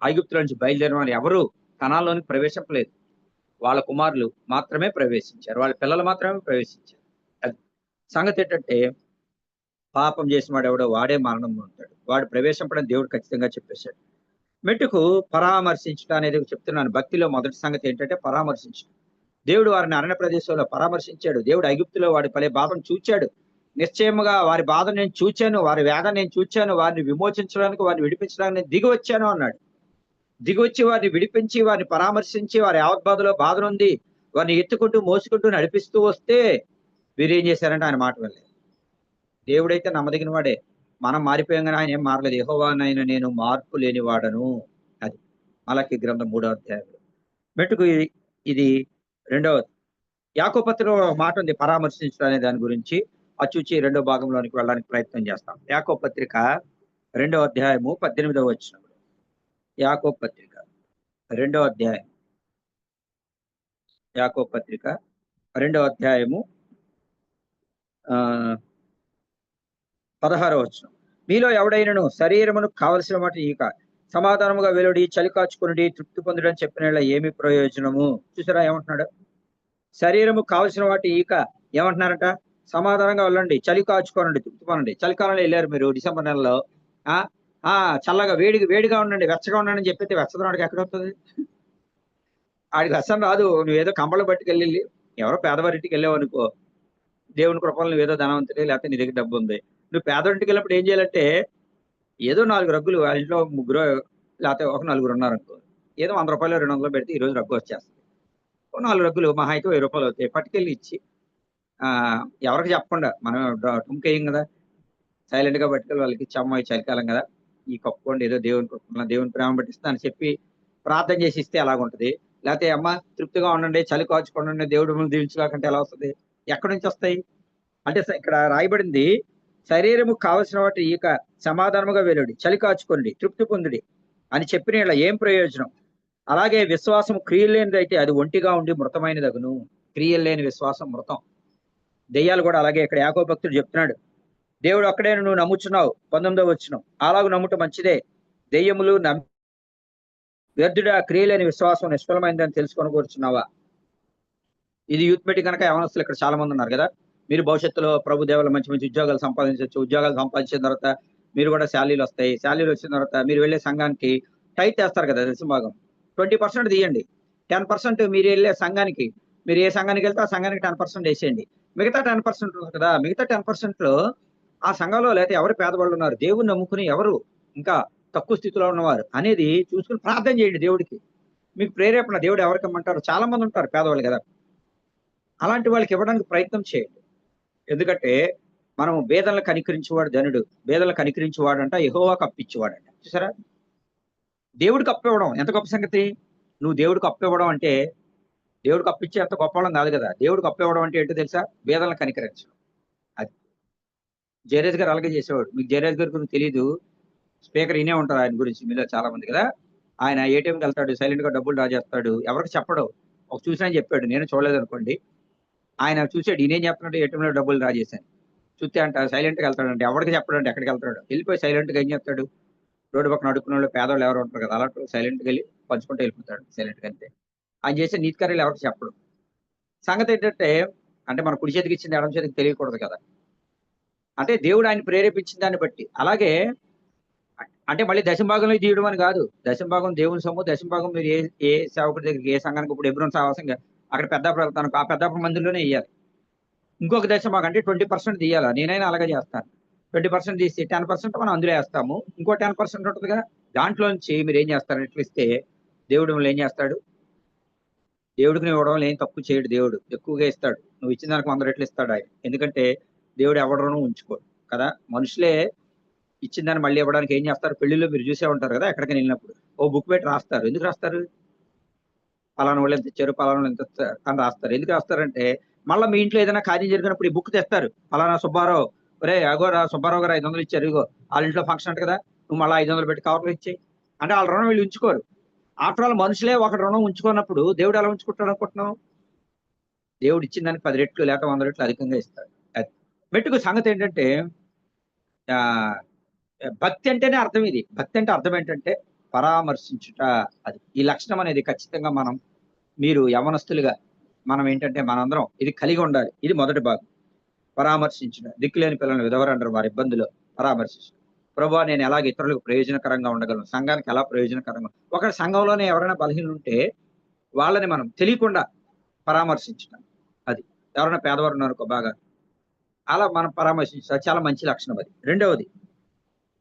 ఐగుప్తు నుంచి బయలుదేరిన వారు ఎవరు కనాల్లోనికి ప్రవేశించలేదు. వాళ్ళ కుమారులు మాత్రమే ప్రవేశించారు. వాళ్ళ పిల్లలు మాత్రమే ప్రవేశించారు. అది. సంగతి ఏంటంటే పాపం చేసిన వాడు ఎవడో వాడే మరణం ఉంటాడు. వాడు ప్రవేశింపడం దేవుడు ఖచ్చితంగా చెప్పేశాడు. మెట్టుకు పరామర్శించడం అనేది చెప్తున్నాను. భక్తిలో మొదటి సంగతి ఏంటంటే పరామర్శించడం. దేవుడు వారిని అరణ్య ప్రదేశంలో పరామర్శించాడు. దేవుడు ఐగుప్తులో వాడి పడే బాధను చూచాడు. నిశ్చయముగా వారి బాధను నేను చూచాను, వారి వేదన నేను చూచాను, వారిని విమోచించడానికి, వారిని విడిపించడానికి నేను దిగి వచ్చాను అన్నాడు. దిగి వచ్చి వారిని విడిపించి, వారిని పరామర్శించి, వారి యావత్ బాధనుంది వారిని ఎత్తుకుంటూ మోసుకుంటూ నడిపిస్తూ వస్తే వీరేం చేశారంటే ఆయన మాట వెళ్ళలేదు. దేవుడైతే నమ్మదగిన వాడే. మనం మారిపోయాం కానీ ఆయన ఏం మారలేదు. యెహోవానైన నేను మార్పు లేనివాడను. అది మలాకి గ్రంథం 3వ అధ్యాయంలో. మెట్టుకు ఇది రెండవది. యాకోబు పత్రికలో ఒక మాట ఉంది పరామర్శించడం అనే దాని గురించి. అది చూచి రెండో భాగంలోనికి వెళ్ళడానికి ప్రయత్నం చేస్తాం. యాకోబు పత్రిక 2వ అధ్యాయము 18వ వచనం. యాకోబు పత్రిక 2వ అధ్యాయం. యాకోబు పత్రిక 2వ అధ్యాయము 16వ వచనం. మీలో ఎవడైనను శరీరమును కావలసిన వాటి ఈక సమాధానముగా వెలుడి, చలి కాచుకుని తృప్తి పొందడం చెప్పిన ఏమి ప్రయోజనము? చూసారా ఏమంటున్నాడు? శరీరము కావలసిన వాటి ఈక ఏమంటున్నారట? సమాధానంగా వెళ్ళండి, చలి కాచుకోనండి, తృప్తి పొందండి. చలికాలంలో వెళ్ళారు మీరు డిసెంబర్ నెలలో. చల్లగా వేడిగా ఉండండి, వెచ్చగా ఉండండి అని చెప్పితే వెచ్చదనాడికి ఎక్కడ వస్తుంది? ఆడికి వెచ్చం రాదు. నువ్వేదో కంబళ్ళు పట్టుకెళ్ళి ఎవరో పేదవారింటికి వెళ్ళావు అనుకో, దేవుని కృపలో నువ్వేదో ధనవంతుడి, లేకపోతే నీ దగ్గర డబ్బు ఉంది. నువ్వు పేదవారింటికి వెళ్ళినప్పుడు ఏం చేయాలంటే ఏదో 4 రగ్గులు, ఆ ఇంట్లో ముగ్గురు లేకపోతే ఒక నలుగురు ఉన్నారనుకో, ఏదో ₹100 200 పెడితే ఈ రోజు రగ్గు వచ్చేస్తుంది. 4 రగ్గులు మహా అయితే ₹1000 అవుతాయి. పట్టుకెళ్ళి ఇచ్చి ఎవరికి చెప్పకుండా మనం టుమ్కేయం కదా, సైలెంట్ గా పట్టుకెళ్ళి వాళ్ళకి ఇచ్చి, అమ్మాయి చలికాలం కదా ఈ కప్పుకోండి, ఏదో దేవుని ప్రేమ పట్టిస్తా అని చెప్పి ప్రార్థన చేసి ఇస్తే ఎలాగుంటది? లేకపోతే అమ్మ తృప్తిగా ఉండండి, చలి కాచుకోండి, దేవుడు మిమ్మల్ని దీవించలేకంటే ఎలా వస్తుంది? ఎక్కడి నుంచి వస్తాయి? అంటే ఇక్కడ రాయబడింది శరీరము కావలసిన వాటి ఈక సమాధానముగా వెలుడి, చలి కాచుకోండి, తృప్తి పొందుడి అని చెప్పిన ఇలా ఏం ప్రయోజనం? అలాగే విశ్వాసం క్రియలు లేనిదైతే అది ఒంటిగా ఉండి మృతమైనదగును. క్రియలు లేని విశ్వాసం మృతం. దెయ్యాలు కూడా అలాగే. ఇక్కడ యాకోబు భక్తుడు చెప్తున్నాడు, దేవుడు ఒక్కడే నువ్వు నమ్ముచున్నావు, 19వ వచనం. అలాగ నమ్ముట మంచిదే. దెయ్యములు వ్యర్థుడా క్రియలేని విశ్వాసం నిష్ఫలమైందని తెలుసుకొని కూర్చున్నావా? ఇది యూత్ మీటింగ్ కనుక యవనస్తులు ఇక్కడ చాలా మంది ఉన్నారు కదా. మీరు భవిష్యత్తులో ప్రభు దేవుల మంచి మంచి ఉద్యోగాలు సంపాదించవచ్చు. ఉద్యోగాలు సంపాదించిన తర్వాత మీరు కూడా శాలరీలు వస్తాయి. శాలరీలు వచ్చిన తర్వాత మీరు వెళ్ళే సంఘానికి టైట్ వేస్తారు కదా, దశమభాగం 20% తీయండి. 10% మీరు వెళ్ళే సంఘానికి, మీరు ఏ సంఘానికి వెళ్తే ఆ సంఘానికి 10% వేసేయండి. మిగతా 10% ఉంటుంది కదా, మిగతా 10%లో ఆ సంఘంలో లేకపోతే ఎవరు పేదవాళ్ళు ఉన్నారు, దేవుని నమ్ముకుని ఎవరు ఇంకా తక్కువ స్థితిలో ఉన్నవారు అనేది చూసుకుని ప్రార్థన చేయండి దేవుడికి. మీకు ప్రేరేపణ దేవుడు ఎవరికి ఇమ్మంటారు? చాలా మంది ఉంటారు పేదవాళ్ళు కదా, అలాంటి వాళ్ళకి ఇవ్వడానికి ప్రయత్నం చేయండి. ఎందుకంటే మనం బేదలను కనికరించేవాడు ధనుడు, బేదలను కనికరించేవాడు అంట యెహోవాకు అప్పిచ్చేవాడంట. చూసారా? దేవుడికి అప్పివ్వడం ఎంత గొప్ప సంగతి. నువ్వు దేవుడికి అప్పివ్వడం అంటే దేవుడికి అప్పిచ్చే అంత గొప్పవాళ్ళం కాదు కదా. దేవుడికి అప్పివ్వడం అంటే ఏంటో తెలుసా? బేదలను కనికరించడం. అది జయరాజ్ గారు అలాగే చేసేవాడు. మీకు జయరాజ్ గారి గురించి తెలీదు, స్పీకర్ ఇనే ఉంటారు ఆయన గురించి మీలో చాలా మంది కదా. ఆయన ఏటీఎంకి వెళ్తాడు, సైలెంట్ గా డబ్బులు డ్రా చేస్తాడు, ఎవరికి చెప్పడు. ఒక చూసినా చెప్పాడు, నేను చూడలేదు అనుకోండి. ఆయన చూసాడు, ఈయనేం చెప్తున్నాడు, ఏటీఎంలో డబ్బులు డ్రా చేశాను. చూస్తే అంట సైలెంట్ గా వెళ్తాడంటే, ఎవరికి చెప్పడంటే ఎక్కడికి వెళ్తాడు, వెళ్ళిపోయి సైలెంట్ గా ఏం చేస్తాడు, రోడ్డు పక్కన అడుక్కున్న వాళ్ళు పేదవాళ్ళు ఎవరు ఉంటారు కదా, అలా సైలెంట్ గా వెళ్ళి పంచుకుంటూ వెళ్ళిపోతాడు సైలెంట్ గా అంతే. ఆయన చేసే నీతి కార్యాలు ఎవరికి చెప్పడు. సంగతి ఏంటంటే, అంటే మన కుడి చేతికి ఇచ్చింది ఎడమ చేతికి తెలియకూడదు కదా. అంటే దేవుడు ఆయన ప్రేరేపించిన దాన్ని బట్టి. అలాగే అంటే మళ్ళీ దశంభాగంలో తీయడం అని కాదు. దశంభాగం దేవుని సొమ్ము. దశంభాగం మీరు ఏ సేవకుడి దగ్గరికి, ఏ సంఘానికి, ఇప్పుడు ఎబ్రోన్ సహవాసంగా అక్కడ పెద్దాపురం వెళ్తాను, ఆ పెద్దాపురం మందిలోనే ఇయ్యాలి. ఇంకొక దశంభాగం అంటే 20% తీయాలా. నేనైనా అలాగే చేస్తాను. 20% తీసి 10% మనం అందులో వేస్తాము. ఇంకో 10% ఉంటుంది కదా, దాంట్లోంచి మీరు ఏం చేస్తారు, ఎట్లా ఇస్తే దేవుడు మిమ్మల్ని ఏం చేస్తాడు? దేవుడికి నువ్వు ఇవ్వడం ఏం తప్పు చేయడు, దేవుడు ఎక్కువగా ఇస్తాడు. నువ్వు ఇచ్చిన దానికి 100 రెట్లు ఇస్తాడు ఆయన. ఎందుకంటే దేవుడు ఎవడను ఉంచుకోడు కదా. మనుషులే ఇచ్చిన దాన్ని మళ్ళీ ఇవ్వడానికి ఏం చేస్తారు? పెళ్లిలో మీరు చూసే ఉంటారు కదా, ఎక్కడికైనా వెళ్ళినప్పుడు ఓ బుక్ పెట్టి రాస్తారు. ఎందుకు రాస్తారు? పలానా వాళ్ళు ఎంత ఇచ్చారు, పలానా వాళ్ళు ఎంత ఇచ్చారు అని రాస్తారు. ఎందుకు రాస్తారంటే మళ్ళీ మీ ఇంట్లో ఏదైనా కార్యం జరిగినప్పుడు ఈ బుక్ తెస్తారు. పలానా సుబ్బారావు, ఒరే అగోరా సుబ్బారావు గారు 500 ఇచ్చారు, ఇగో వాళ్ళ ఇంట్లో ఫంక్షన్ అంట కదా, నువ్వు మళ్ళీ 500 పెట్టి కవర్లో ఇచ్చేయి అంటే వాళ్ళ రుణం వీళ్ళు ఉంచుకోరు. ఆఫ్టర్ ఆల్ మనుషులే ఒక రుణం ఉంచుకున్నప్పుడు దేవుడు ఎలా ఉంచుకుంటాడు అనుకుంటున్నాం? దేవుడు ఇచ్చిన దానికి 10 రెట్లు లేక 100 రెట్లు అధికంగా ఇస్తాడు. అది మెట్టుకు సంగతి ఏంటంటే ఆ భక్తి అంటేనే అర్థం ఇది. భక్తి అంటే అర్థం ఏంటంటే పరామర్శించుట. అది ఈ లక్షణం అనేది ఖచ్చితంగా మీరు యవనస్తులుగా మనం ఏంటంటే మనందరం ఇది కలిగి ఉండాలి. ఇది మొదటి భాగం. పరామర్శించుట. దిక్కులేని పిల్లల్ని విధవరంటారు, వారి ఇబ్బందులు పరామర్శించడం. ప్రభువా నేను ఎలాగ ఇతరులకు ప్రయోజనకరంగా ఉండగలను, సంఘానికి ఎలా ప్రయోజనకరంగా, ఒకరి సంఘంలోనే ఎవరైనా బలహీనులు ఉంటే వాళ్ళని మనం తెలియకుండా పరామర్శించడం. అది ఎవరైనా పేదవారు ఉన్నారనుకో బాగా, అలా మనం పరామర్శించడం చాలా మంచి లక్షణం అది. రెండవది,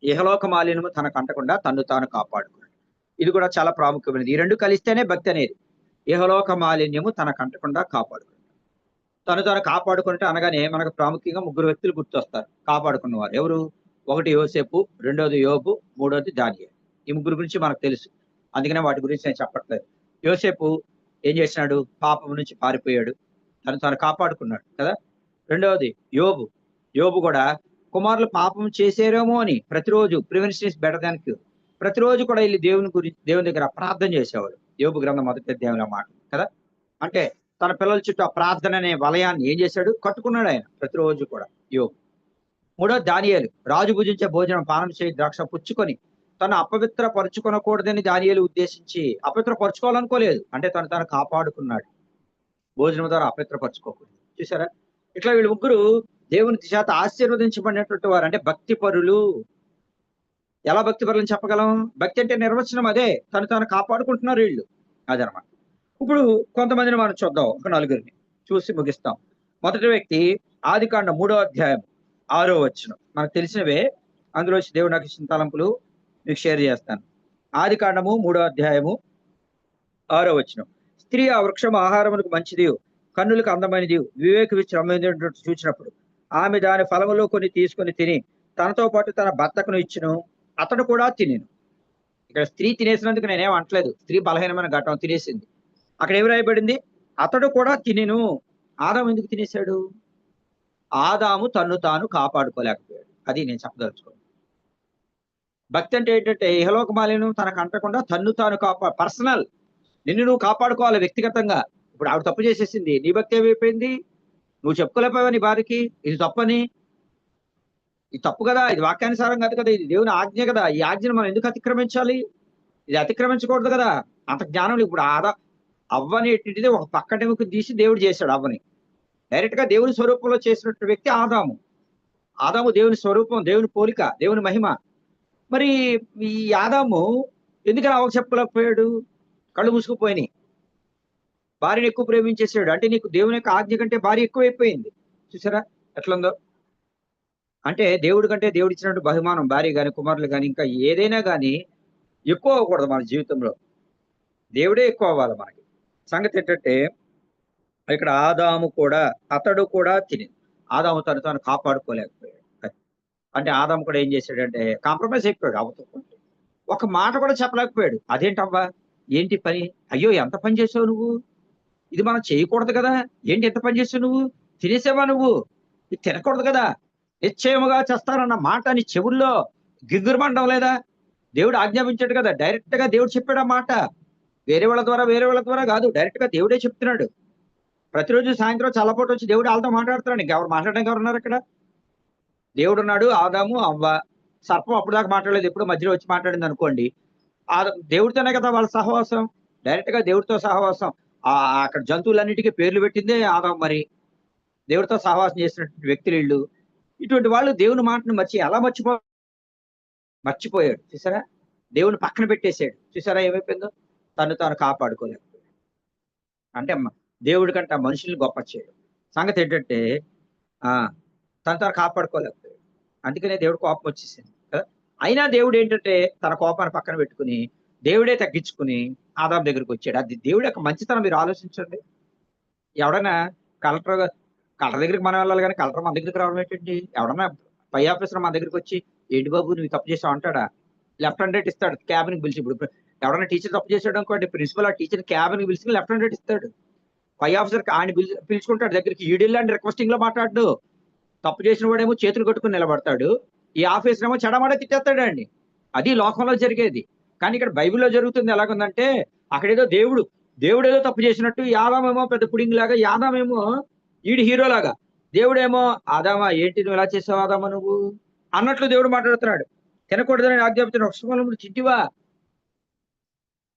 ఇహలోక మాలిన్యము తనకు అంటకుండా తన్ను తాను కాపాడుకున్నాడు. ఇది కూడా చాలా ప్రాముఖ్యమైనది. ఈ రెండు కలిస్తేనే భక్తి అనేది. ఇహలోక మాలిన్యము తనకు అంటకుండా కాపాడుకున్నాడు. తను తాను కాపాడుకుంటే అనగానే మనకు ప్రాముఖ్యంగా ముగ్గురు వ్యక్తులు గుర్తొస్తారు కాపాడుకున్నవారు. ఎవరు? ఒకటి యోసేపు, రెండోది యోబు, మూడోది దానియేలు. ఈ ముగ్గురు గురించి మనకు తెలుసు. అందుకనే వాటి గురించి నేను చెప్పట్లేదు. యోసేపు ఏం చేసినాడు? పాపం నుంచి పారిపోయాడు. తను తాను కాపాడుకున్నాడు కదా. రెండవది యోబు. యోబు కూడా కుమారులు పాపం చేసేరేమో అని ప్రతిరోజు prevention is better than cure. ప్రతిరోజు కూడా వెళ్ళి దేవుని దగ్గర ప్రార్థన చేసేవాడు. యోబు గ్రంథం మొదటి అధ్యాయంలో మాట కదా. అంటే తన పిల్లల చుట్టూ ఆ ప్రార్థన అనే వలయాన్ని ఏం చేశాడు? కట్టుకున్నాడు ఆయన ప్రతిరోజు కూడా యోబు. మూడోది దానియేలు. రాజు భుజించే భోజనం పానం చేయి ద్రాక్ష పుచ్చుకొని తను అపవిత్ర పరుచుకొనకూడదని దానియేలు ఉద్దేశించి అపవిత్ర పరుచుకోవాలనుకోలేదు. అంటే తను కాపాడుకున్నాడు. భోజనం ద్వారా అపవిత్రపరచుకోకూడదు. చూసారా? ఇట్లా వీళ్ళు ముగ్గురు దేవుని చేత ఆశీర్వదించబడినటువంటి వారు. అంటే భక్తి పరులు. ఎలా భక్తి పరులని చెప్పగలం? భక్తి అంటే నిర్వచనం అదే. తను కాపాడుకుంటున్నారు వీళ్ళు. అదనమాట. ఇప్పుడు కొంతమందిని మనం చూద్దాం. ఒక నలుగురిని చూసి ముగిస్తాం. మొదటి వ్యక్తి ఆదికాండం 3వ అధ్యాయం 6వ వచనం. మనకు తెలిసినవే. అందులో దేవుడు నాకు ఇచ్చిన తలంపులు మీకు షేర్ చేస్తాను. ఆదికాండము 3వ అధ్యాయము 6వ వచనం. స్త్రీ ఆ వృక్షం ఆహారమునకు మంచిది, కన్నులకు అందమైనది, వివేక విశ్రమైనటువంటి చూచినప్పుడు ఆమె దాని ఫలములో కొన్ని తీసుకొని తిని తనతో పాటు తన భర్తకును ఇచ్చును, అతడు కూడా తినెను. ఇక్కడ స్త్రీ తినేసినందుకు నేనేం అంటలేదు. స్త్రీ బలహీనమైన ఘటన తినేసింది. అక్కడ ఏమి రాయబడింది? అతడు కూడా తినెను. ఆదాము ఎందుకు తినేశాడు? ఆదాము తన్ను తాను కాపాడుకోలేకపోయాడు. అది నేను చెప్పదలుచుకోను. భక్తి అంటే ఏంటంటే ఇహలోక మాలిన్యం తనకు అంటకుండా తన్ను తాను పర్సనల్. నిన్ను నువ్వు కాపాడుకోవాలి వ్యక్తిగతంగా. ఇప్పుడు ఆవిడ తప్పు చేసేసింది. నీ భక్తి ఏమైపోయింది? నువ్వు చెప్పుకోలేకపోయావా నీ భార్యకి ఇది తప్పని? ఇది తప్పు కదా, ఇది వాక్యానుసారం కాదు కదా, ఇది దేవుని ఆజ్ఞ కదా. ఈ ఆజ్ఞను మనం ఎందుకు అతిక్రమించాలి? ఇది అతిక్రమించకూడదు కదా. అంత జ్ఞానం ఇప్పుడు అవ్వని ఎట్టిది ఒక పక్కటెముక తీసి దేవుడు చేశాడు అవ్వని. డైరెక్ట్ గా దేవుని స్వరూపంలో చేసినటువంటి వ్యక్తి ఆదాము. ఆదాము దేవుని స్వరూపం, దేవుని పోలిక, దేవుని మహిమ. మరి ఈ ఆదాము ఎందుకని అవ్వకు చెప్పుకోలేకపోయాడు? కళ్ళు మూసుకుపోయినాయి. భార్యను ఎక్కువ ప్రేమించేసాడు. అంటే నీకు దేవుని యొక్క ఆజ్ఞ కంటే భార్య ఎక్కువైపోయింది. చూసారా ఎట్లుందో? అంటే దేవుడి కంటే దేవుడు ఇచ్చినటువంటి బహుమానం భార్య గాని, కుమారులు గాని, ఇంకా ఏదైనా గాని ఎక్కువ అవ్వకూడదు మన జీవితంలో. దేవుడే ఎక్కువ అవ్వాలి మనకి. సంగతి ఏంటంటే ఇక్కడ అతడు కూడా తిని ఆదాము తను కాపాడుకోలేకపోయాడు. అంటే ఆదాము కూడా ఏం చేశాడంటే కాంప్రమైజ్ అయిపోయాడు అవ్వతో. ఒక మాట కూడా చెప్పలేకపోయాడు. అదేంటవ్వా ఏంటి పని? అయ్యో ఎంత పని చేసావు నువ్వు? ఇది మనం చేయకూడదు కదా. ఏంటి ఎంత పని చేసావు నువ్వు? తినేసావా నువ్వు? ఇది తినకూడదు కదా. నిశ్చయముగా చేస్తానన్న మాట నీ చెవుల్లో గిగ్గురుమండం లేదా? దేవుడు ఆజ్ఞాపించాడు కదా. డైరెక్ట్ గా దేవుడు చెప్పాడు ఆ మాట. వేరే వాళ్ళ ద్వారా కాదు, డైరెక్ట్ గా దేవుడే చెప్తున్నాడు. ప్రతిరోజు సాయంత్రం చల్లపోటు వచ్చి దేవుడు వాళ్ళతో మాట్లాడుతున్నాడు. ఇంకెవరు మాట్లాడడానికి ఎవరు ఉన్నారు అక్కడ? దేవుడు ఉన్నాడు, ఆదాము, అవ్వ. సర్పం అప్పుడు దాకా మాట్లాడలేదు, ఎప్పుడు మధ్యలో వచ్చి మాట్లాడింది అనుకోండి. దేవుడితోనే కదా వాళ్ళ సహవాసం. డైరెక్ట్ గా దేవుడితో సహవాసం. అక్కడ జంతువులన్నిటికీ పేర్లు పెట్టిందే ఆదాము. మరి దేవుడితో సహవాసం చేసినటువంటి వ్యక్తులు వీళ్ళు. ఇటువంటి వాళ్ళు దేవుని మాటను ఎలా మర్చిపోయాడు. చూసారా? దేవుని పక్కన పెట్టేశాడు. చూసారా ఏమైపోయిందో? తాను కాపాడుకోలేకపోయాడు. అంటే దేవుడి కంటే మనుషుల్ని గొప్ప చేయడు. సంగతి ఏంటంటే తను కాపాడుకోలేకపోయాడు. అందుకనే దేవుడు కోపం వచ్చేసింది కదా. అయినా దేవుడు ఏంటంటే తన కోపాన్ని పక్కన పెట్టుకుని దేవుడే తగ్గించుకుని ఆదాం దగ్గరికి వచ్చాడు. అది దేవుడి యొక్క మంచితనం మీరు ఆలోచించండి. ఎవడైనా కలెక్టర్ కలెక్టర్ దగ్గరికి మనం వెళ్ళాలి కానీ కలెక్టర్ మన దగ్గరికి రావడం ఏంటండి? ఎవడన్నా పై ఆఫీసర్ మన దగ్గరికి వచ్చి ఏంటి బాబు నువ్వు తప్పు చేసావు అంటాడా? లెఫ్ట్ హ్యాండ్ రైట్ ఇస్తాడు క్యాబిన్కి పిలిచి. ఇప్పుడు ఎవడన్నా టీచర్ తప్పు చేసాడు అనుకోండి, ప్రిన్సిపల్ ఆ టీచర్ క్యాబిన్కి పిలిచి లెఫ్ట్ హ్యాండ్ రైట్ ఇస్తాడు. పై ఆఫీసర్ ఆయన పిలుచుకుంటాడు దగ్గరికి. ఈడిల్లాంటి రిక్వెస్టింగ్ లో మాట్లాడు. తప్పు చేసిన వాడేమో చేతులు కట్టుకుని నిలబడతాడు, ఈ ఆఫీసర్ ఏమో చెడమడ తిట్టేస్తాడండి. అది లోకంలో జరిగేది. కానీ ఇక్కడ బైబిల్లో జరుగుతుంది ఎలాగుందంటే, అక్కడేదో దేవుడు ఏదో తప్పు చేసినట్టు, యాదామేమో పెద్ద పుడింగ్ లాగా, యాదామేమో ఈడు హీరో లాగా, దేవుడేమో ఆదామా ఏంటి నువ్వు ఇలా చేసావు ఆదామా నువ్వు అన్నట్లు దేవుడు మాట్లాడుతున్నాడు. తినకూడదని ఆజ్ఞాపించిన వృక్షఫలములు తింటివా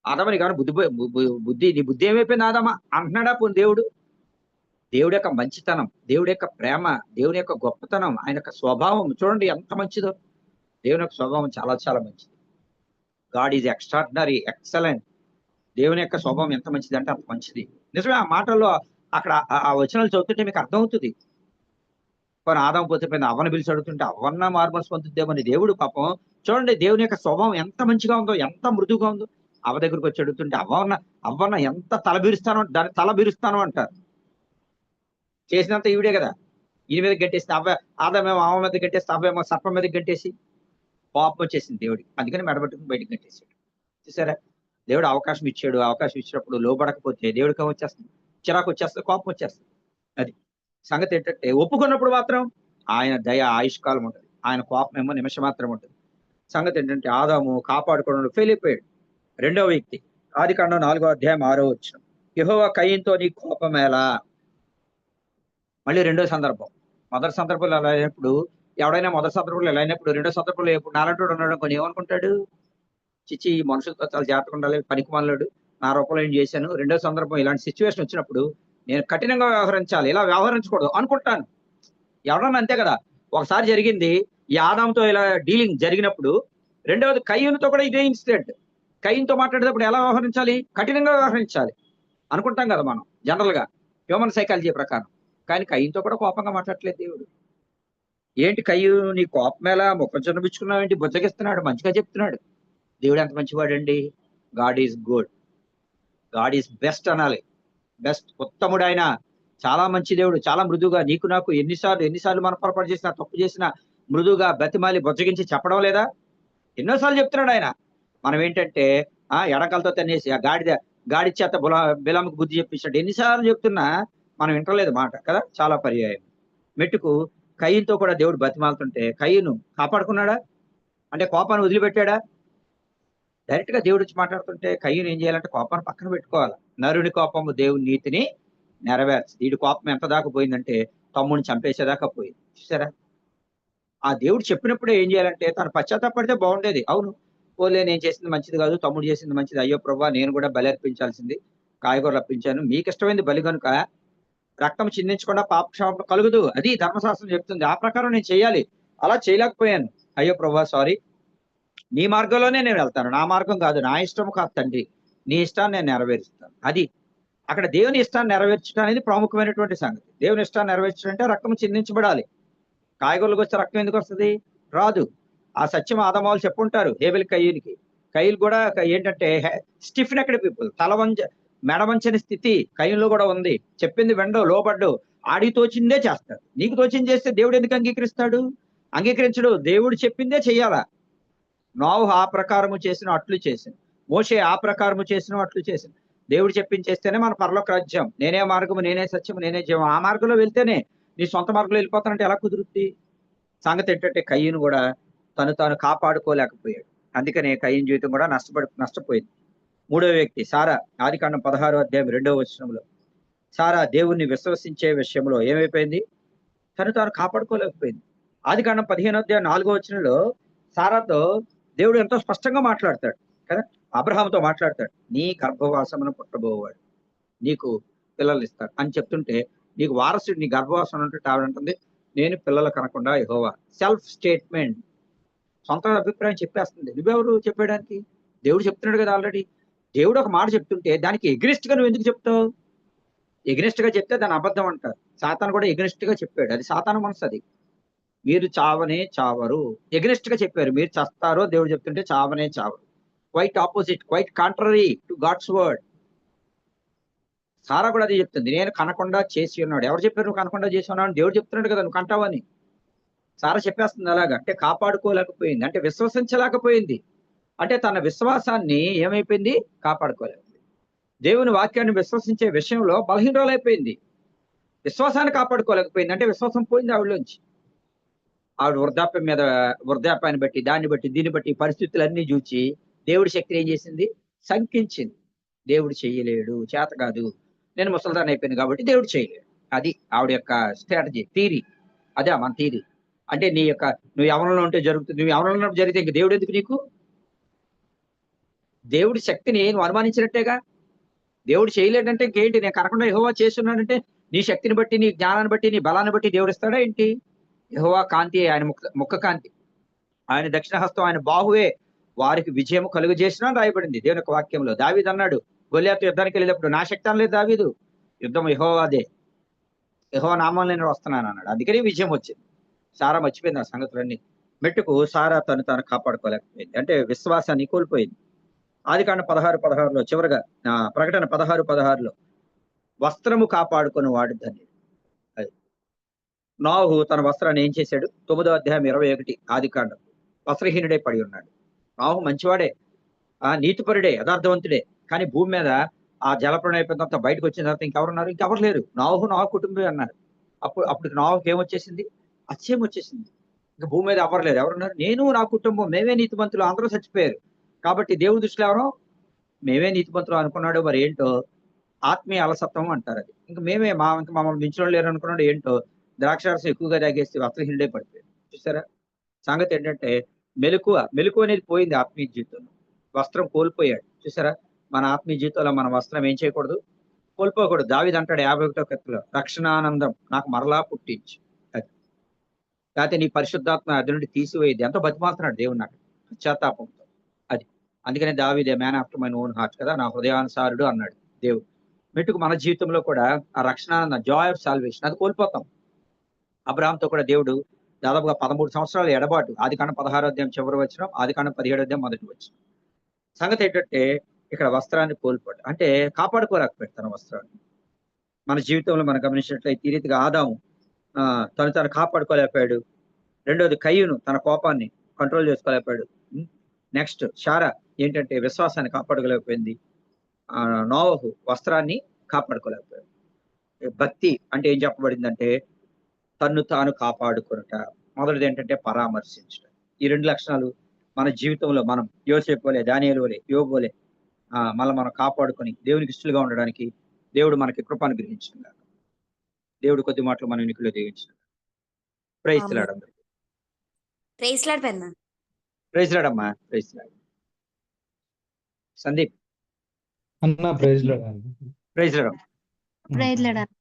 ఆదామని కానీ బుద్ధి నీ బుద్ధి ఏమైపోయింది ఆదామా అంటున్నాడా పోనీ దేవుడు? దేవుడి యొక్క మంచితనం, దేవుడి యొక్క ప్రేమ, దేవుని యొక్క గొప్పతనం, ఆయన యొక్క స్వభావం చూడండి ఎంత మంచిదో. దేవుని యొక్క స్వభావం చాలా చాలా మంచిది. God is extraordinary, excellent. దేవుని యొక్క స్వభావం ఎంత మంచిది అంటే అంత మంచిది. నిజమే, ఆ మాటల్లో అక్కడ ఆ వచనాలు చదువుతుంటే మీకు అర్థమవుతుంది. కొన్ని ఆదాం పోతే పైన అవ్వను పిలిచి అడుగుతుంటే అవ్వన్న మార్మల్స్ పొందుద్దేమని దేవుడు పాపం చూడండి దేవుని యొక్క స్వభావం ఎంత మంచిగా ఉందో, ఎంత మృదుగా ఉందో. అవ్వ దగ్గరికి వచ్చి అడుగుతుంటే అవ్వన్న ఎంత దాన్ని తల బిరుస్తాను అంటారు. చేసినంత ఈవిడే కదా. ఈయన మీద గంటేసి ఆదామేమో అవ్వ మీద గంటేస్తే అవ్వేమో సర్పం మీద గంటేసి కోపం వచ్చేసింది దేవుడికి. అందుకని మెడబట్టుకుని బయటకు గంటేసాడు. చూసారా, దేవుడు అవకాశం ఇచ్చాడు. అవకాశం ఇచ్చినప్పుడు లోబడకపోతే దేవుడికి వచ్చేస్తుంది, చిరాకు వచ్చేస్తుంది, కోపం వచ్చేస్తుంది. అది సంగతి ఏంటంటే ఒప్పుకున్నప్పుడు మాత్రం ఆయన దయ ఆయుష్కాలం ఉంటుంది, ఆయన కోపం ఏమో నిమిషం మాత్రం ఉంటుంది. సంగతి ఏంటంటే ఆదాము కాపాడుకోవడంలో ఫెయిల్ అయిపోయాడు. రెండవ వ్యక్తి ఆదికాండం 4వ అధ్యాయం 6వ వచనం, యెహోవా కయీనుతో నీ కోపం ఎలా. మళ్ళీ రెండో సందర్భం. మొదటి సందర్భంలో ఎలా అయినప్పుడు ఎవడైనా మొదటి సందర్భంలో ఎలా అయినప్పుడు రెండో సందర్భంలో ఎప్పుడు నాలంటోడు ఉన్నాడు కొన్ని ఏమనుకుంటాడు, చిచ్చి ఈ మనుషులతో చాలా జాగ్రత్తగా ఉండాలి, పనికి మనలాడు, నా రూపంలో ఏం చేశాను. రెండో సందర్భం ఇలాంటి సిచ్యువేషన్ వచ్చినప్పుడు నేను కఠినంగా వ్యవహరించాలి, ఇలా వ్యవహరించకూడదు అనుకుంటాను. ఎవడన్నా అంతే కదా. ఒకసారి జరిగింది ఈ ఆదాంతో ఇలా డీలింగ్ జరిగినప్పుడు, రెండవది కయ్యూనుతో కూడా ఇదే ఇన్సిడెంట్. కయ్యూనుతో మాట్లాడేటప్పుడు ఎలా వ్యవహరించాలి, కఠినంగా వ్యవహరించాలి అనుకుంటాం కదా మనం జనరల్ గా హ్యూమన్ సైకాలజీ ప్రకారం. కానీ కయ్యూనుతో కూడా కోపంగా మాట్లాడట్లేదు దేవుడు. ఏంటి కయ్యూను నీ కోపం ఎలా ముఖం చిన్నబిచ్చుకున్నావు ఏంటి, బుజ్జగిస్తున్నాడు, మంచిగా చెప్తున్నాడు. దేవుడు ఎంత మంచివాడండి. God is good, God is best అనాలి. బెస్ట్, ఉత్తముడు ఆయన. చాలా మంచి దేవుడు, చాలా మృదువుగా నీకు నాకు ఎన్నిసార్లు మనం పొరపాటు చేసినా తప్పు చేసినా మృదువుగా బతిమాలి బొజ్జగించి చెప్పడం లేదా? ఎన్నోసార్లు చెప్తున్నాడు ఆయన. మనం ఏంటంటే ఎడకలతో తన్నేసి ఆ గాడి చేత బిలాముకు బుద్ధి చెప్పించాడు. ఎన్నిసార్లు చెప్తున్నా మనం వింటలేదు మాట కదా. చాలా పర్యాయం. మెట్టుకు కయ్యూనుతో కూడా దేవుడు బతిమాలుతుంటే కయ్యూను కాపాడుకున్నాడా? అంటే కోపాన్ని వదిలిపెట్టాడా? డైరెక్ట్ గా దేవుడు వచ్చి మాట్లాడుతుంటే కయ్యూను ఏం చేయాలంటే కోపాన్ని పక్కన పెట్టుకోవాలి. నరుని కోపము దేవుని నీతిని నెరవేర్చదు. వీడి కోపం ఎంత దాకా పోయిందంటే తమ్ముడిని చంపేసేదాకా పోయింది. చూసారా, ఆ దేవుడు చెప్పినప్పుడే ఏం చేయాలంటే తను పశ్చాత్తాపడితే బాగుండేది. అవును, పోలే నేను చేసింది మంచిది కాదు, తమ్ముడు చేసింది మంచిది, అయ్యో ప్రభా నేను కూడా బలి అర్పించాల్సింది, కాయగూరలు అర్పించాను, మీకు ఇష్టమైంది బలి కనుక రక్తం చిందించకుండా పాపక్షాపం కలుగుదు, అది ధర్మశాస్త్రం చెప్తుంది, ఆ ప్రకారం నేను చేయాలి, అలా చేయలేకపోయాను, అయ్యో ప్రభా సారీ, నీ మార్గంలోనే నేను వెళ్తాను, నా మార్గం కాదు, నా ఇష్టం కాదు తండ్రి, నీ ఇష్టాన్ని నేను నెరవేరుస్తాను. అది అక్కడ దేవుని ఇష్టాన్ని నెరవేర్చడం అనేది ప్రాముఖ్యమైనటువంటి సంగతి. దేవుని ఇష్టాన్ని నెరవేర్చడం అంటే రక్తం చిందించబడాలి. కాయగూరలకు వస్తే రక్తం ఎందుకు వస్తుంది? రాదు. ఆ సత్యం ఆదమావులు చెప్పుంటారు హేబెల్ కయ్యూనికి. కయ్యూలు కూడా ఏంటంటే స్టిఫ్ నెక్డ్ పీపుల్, మెడవంచని స్థితి కయ్యూలో కూడా ఉంది. చెప్పింది వెండో లోబడ్డు, ఆడికి తోచిందే చేస్తాడు. నీకు తోచింది చేస్తే దేవుడు ఎందుకు అంగీకరిస్తాడు? అంగీకరించడు. దేవుడు చెప్పిందే చెయ్యాలా. నోవహు ఆ ప్రకారము చేసిన అట్లు చేసింది, మోషే ఆ ప్రకారము చేసిన అట్లు చేసింది. దేవుడు చెప్పింది చేస్తేనే మన పరలోక రాజ్యం. నేనే మార్గము, నేనే సత్యము, నేనే జీవం. ఆ మార్గంలో వెళ్తేనే, నీ సొంత మార్గంలో వెళ్ళిపోతానంటే ఎలా కుదురుద్ది? సంగతి ఏంటంటే కయ్యూను కూడా తాను కాపాడుకోలేకపోయాడు. అందుకనే కయ్యూను జీవితం కూడా నష్టపోయింది. మూడవ వ్యక్తి సారా. ఆదికాండం 16వ అధ్యాయం 2వ వచనంలో సారా దేవుణ్ణి విశ్వసించే విషయంలో ఏమైపోయింది? తాను కాపాడుకోలేకపోయింది. ఆదికాండం 15వ అధ్యాయం 4వ వచనంలో సారాతో దేవుడు ఎంతో స్పష్టంగా మాట్లాడతాడు కదా. అబ్రహాముతో మాట్లాడతాడు, నీ గర్భవాసమును పుట్టబోవాడు, నీకు పిల్లలు ఇస్తాడు అని చెప్తుంటే, నీకు వారసుడు నీ గర్భవాసం అంటే ఆవిడంటుంది నేను పిల్లలు కనకుండా యెహోవా. సెల్ఫ్ స్టేట్మెంట్, సొంత అభిప్రాయం చెప్పేస్తుంది. నువ్వెవరు చెప్పేయడానికి? దేవుడు చెప్తున్నాడు కదా ఆల్రెడీ. దేవుడు ఒక మాట చెప్తుంటే దానికి ఎగ్నెస్ట్ గా నువ్వు ఎందుకు చెప్తావు? ఎగ్నెస్ట్ గా చెప్తే దాని అబద్ధం అంటారు. సాతాను కూడా ఎగ్నెస్ట్ గా చెప్పాడు. అది సాతాను మనసు. అది మీరు చావనే చావరు. ఎగ్నెస్ట్ గా చెప్పారు, మీరు చస్తారో దేవుడు చెప్తుంటే చావనే చావరు. Quite opposite, quite contrary to God's word. Sarah కూడా అదే చెప్తుంది, నేను కనకుండా చేసి ఉన్నాడు. ఎవరు చెప్పారు నువ్వు కనకుండా చేసి ఉన్నావు? దేవుడు చెప్తున్నాడు కదా నువ్వు కంటావని. సారా చెప్పేస్తుంది అలాగా. అంటే కాపాడుకోలేకపోయింది, అంటే విశ్వసించలేకపోయింది. అంటే తన విశ్వాసాన్ని ఏమైపోయింది? కాపాడుకోలేదు. దేవుని వాక్యాన్ని విశ్వసించే విషయంలో బలహీనరాలైపోయింది. విశ్వాసాన్ని కాపాడుకోలేకపోయింది, అంటే విశ్వాసం పోయింది ఆవిడలోంచి. ఆవిడ వృద్ధాప్యాన్ని బట్టి, దాన్ని బట్టి, దీన్ని బట్టి, పరిస్థితులన్నీ చూచి దేవుడి శక్తిని ఏం చేసింది? శంకించింది. దేవుడు చెయ్యలేడు, చేత కాదు, నేను ముసలిదాన్ని అయిపోయింది కాబట్టి దేవుడు చేయలేడు. అది ఆవిడ యొక్క స్ట్రాటజీ, థీరీ. అదే మన థీరీ. అంటే నువ్వు యవనంలో ఉంటే జరుగుతుంది, నువ్వు యవనంలో ఉన్నప్పుడు జరిగితే ఇంక దేవుడు ఎందుకు నీకు? దేవుడి శక్తిని నువ్వు అనుమానించినట్టేగా. దేవుడు చేయలేడంటే ఇంకేంటి? నేను కనకుండా యెహోవా చేస్తున్నాడంటే నీ శక్తిని బట్టి, నీ జ్ఞానాన్ని బట్టి, నీ బలాన్ని బట్టి దేవుడు ఇస్తాడా ఏంటి? యెహోవా కాంతి ఆయన ముఖ కాంతి, ఆయన దక్షిణ హస్తం, ఆయన బాహువే వారికి విజయము కలుగజేసిన అని రాయబడింది దేవుని యొక్క వాక్యంలో. దావీదు అన్నాడు, గొల్లియాతు యుద్ధానికి వెళ్ళేటప్పుడు, నా శక్తి అనలేదు దావీదు, యుద్ధం యెహోవాదే, యెహోవా నామం నేను వస్తున్నాను అన్నాడు. అందుకని విజయం వచ్చింది. సారా మర్చిపోయింది ఆ సంగతులన్నీ. మెట్టుకు సారా తాను కాపాడుకోలేకపోయింది, అంటే విశ్వాసాన్ని కోల్పోయింది. ఆదికాండం 16:16 చివరగా, ప్రకటన 16:16 వస్త్రము కాపాడుకొని వాడు ధన్యుడు. అది నోవహు తన వస్త్రాన్ని ఏం చేశాడు? 9వ అధ్యాయం 21 ఆదికాండం. వస్త్రహీనుడే పడి ఉన్నాడు. నోవహు మంచివాడే, నీతిపరుడే, యథార్థవంతుడే. కానీ భూమి మీద ఆ జలప్రళయం అయిపోయిన తర్వాత బయటకు వచ్చిన తర్వాత ఇంకెవరున్నారు? ఇంకెవరు లేరు. నోవహు నోవహు కుటుంబమే అన్నారు. అప్పుడు నోవహుకి ఏమొచ్చేసింది? అతిశయం వచ్చేసింది. ఇంకా భూమి మీద ఎవరు లేరు. ఎవరున్నారు? నేను, నా కుటుంబం, మేమే నీతిమంతులు, అందరూ చచ్చిపోయారు. కాబట్టి దేవుడి దృష్టిలో ఎవరో మేమే నీతిమంతులు అనుకున్నాడు. మరి ఏంటో ఆత్మీయ అలసత్వం అంటారు అది. ఇంక మమ్మల్ని మించడం లేరు అనుకున్నాడు. ఏంటో ద్రాక్షారసం ఎక్కువగా తాగేసి వస్త్రహీనుడే పడిపోయాడు. చూసారా? సంగతి ఏంటంటే మెలకువ అనేది పోయింది ఆత్మీయ జీవితంలో. వస్త్రం కోల్పోయాడు. చూసారా? మన ఆత్మీయ జీవితంలో మన వస్త్రం ఏం చేయకూడదు? కోల్పోకూడదు. దావీదు అంటాడు 51వ కీర్తనలో, రక్షణానందం నాకు మరలా పుట్టించు. అది లేకపోతే నీ పరిశుద్ధాత్మ అది నుండి తీసివేయద్దు. ఎంతో బతిమాలుతున్నాడు దేవుడు నాకు పశ్చాత్తాపంతో. అది అందుకనే దావీదే man after my own heart కదా, నా హృదయానుసారుడు అన్నాడు దేవుడు. మెట్టుకు మన జీవితంలో కూడా ఆ రక్షణ, జాయ్ ఆఫ్ సాల్వేషన్ అది కోల్పోతాం. అబ్రహాంతో కూడా దేవుడు దాదాపుగా 13 సంవత్సరాల ఎడబాటు. ఆదికాండం 16వ అధ్యాయం చివరి వచనం, ఆదికాండం 17వ అధ్యాయం మొదటి వచనం. సంగతి ఏంటంటే ఇక్కడ వస్త్రాన్ని కోల్పోవడం అంటే కాపాడుకోలేకపోయాడు తన వస్త్రాన్ని. మన జీవితంలో మనం గమనించినట్లయితే ఈ రీతిగా ఆదాము తను కాపాడుకోలేకపోయాడు. రెండోది కయ్యూను తన కోపాన్ని కంట్రోల్ చేసుకోలేకపోయాడు. నెక్స్ట్ శారా ఏంటంటే విశ్వాసాన్ని కాపాడుకోలేకపోయింది. నోవహు వస్త్రాన్ని కాపాడుకోలేకపోయాడు. భక్తి అంటే ఏం చెప్పబడిందంటే తన్ను తాను కాపాడుకొనుట. మొదటిది ఏంటంటే పరామర్శించడం. ఈ 2 లక్షణాలు మన జీవితంలో మనం యోసేపు వలె, దానియేలు వలె, యోబు వలె మనం కాపాడుకొని దేవునికి ఇష్టలుగా ఉండడానికి దేవుడు మనకి కృప అనుగ్రహించిన దేవుడు కొద్ది మాటలు మన ఎన్నికల్లో దీవించిన. ప్రైజ్ లార్డ్ అందరికీ. ప్రైజ్ లార్డ్ పెన్న. ప్రైజ్ లార్డ్ అమ్మా. ప్రైజ్ లార్డ్ సందీప్ అన్న. Praise Lord. Praise Lord. Praise lord.